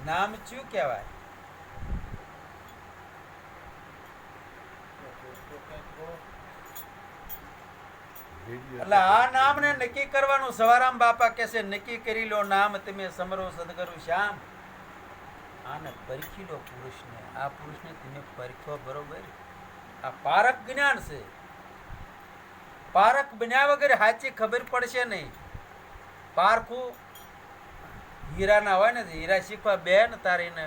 નામ શું કહેવાય? એટલે આ નામ ને નક્કી કરવાનું. સવારામ બાપા કે છે નક્કી કરી લો નામ તમે સમરો સદગુરુ શ્યામ. આને પરખી લો પુરુષને. આ પુરુષને તમે પરખો બરોબર. આ પારક જ્ઞાન છે. પારક બન્યા વગર સાચી ખબર પડશે નહીં. પારખું હીરાના હોય ને, હીરા શીખવા બે ને તારે એને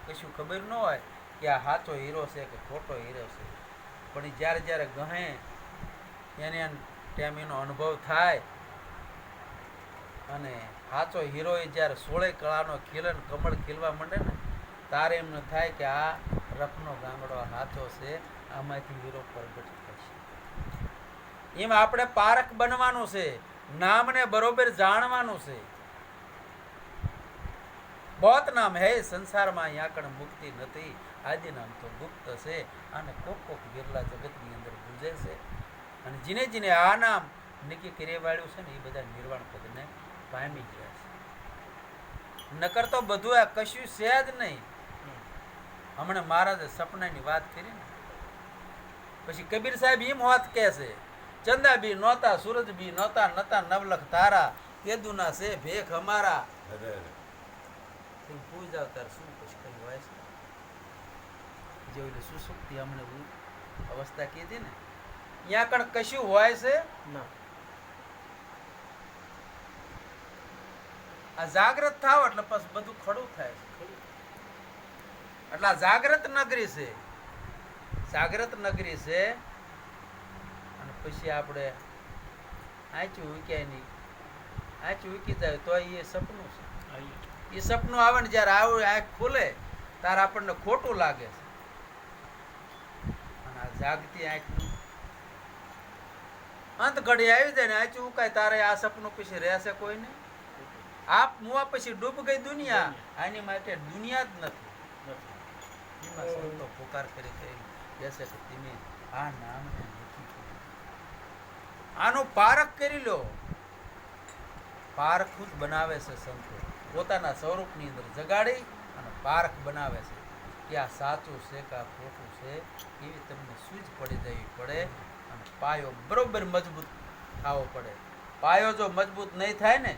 કશું ખબર ન હોય કે આ સાચો હીરો છે કે ખોટો હીરો છે. પણ જ્યારે જ્યારે ગહે એને ટાઈમ એનો અનુભવ થાય અને સાચો હીરો એ જ્યારે 16 કળાનો ખીલે ને કમળ ખીલવા માંડે ને તારે એમને થાય કે આ રફનો ગાંગડો સાચો છે, આમાંથી હીરો પ્રગટ થશે. એમ આપણે પારક બનવાનું છે. નામને બરોબર જાણવાનું છે. બહોત નામ હે સંસારમાં, અહીંયા કણ મુક્તિ નથી. આદિ નામ તો ગુપ્ત છે અને કોક બિરલા જગતની અંદર ગુજે છે. અને જીને જીને આ નામ નક્કી કરી વાળ્યું છે ને એ બધા નિર્વાણ પદને પામી ગયા છે. નકર તો બધું આ કશું છે જ નહીં. હમણાં મહારાજે સપનાની વાત કરી ને પછી કબીર સાહેબ એમ હોત કે છે ચંદા બી નહોતા, સૂરજ બી નહોતા, નતા નવલખ તારા, કેદુના છે ભેખ અમારા. પૂજ જાવ તાર શું પછી કઈ હોય છે જેવું સુસુપ્તિ હમણાં અવસ્થા કીધી ને ત્યાં કણ કશું હોય છે ના. આ જાગ્રત થાવ એટલે પછી બધું ખડું થાય છે. એટલે આ જાગ્રત નગરી છે. જાગ્રત નગરી છે. અને પછી આપણે આંચું ઉક્યા નહીં, આંચું ઉકી જાય તો એ સપનું છે. એ સપનું આવે ને જયારે આવું આંખ ખુલે ત્યારે આપણને ખોટું લાગે છે. અને આ જાગતી આંખનું અંત ઘડી આવી જાય ને આંચું ઉકાય તારે આ સપનું પછી રહેશે કોઈ નહીં. આપ મુવા પછી ડૂબ ગઈ દુનિયા. આની માટે દુનિયા જ નથી. એમાં સંતો પુકાર કરી બેસે કે તમે આ નામને નથી કર્યું. આનું પારખ કરી લો. પારખું જ બનાવે છે સંતો. પોતાના સ્વરૂપની અંદર જગાડી અને પારખ બનાવે છે કે આ સાચું છે કે આ ખોટું છે. એવી તમને સૂઝ પડી જવી પડે અને પાયો બરોબર મજબૂત થવો પડે. પાયો જો મજબૂત નહીં થાય ને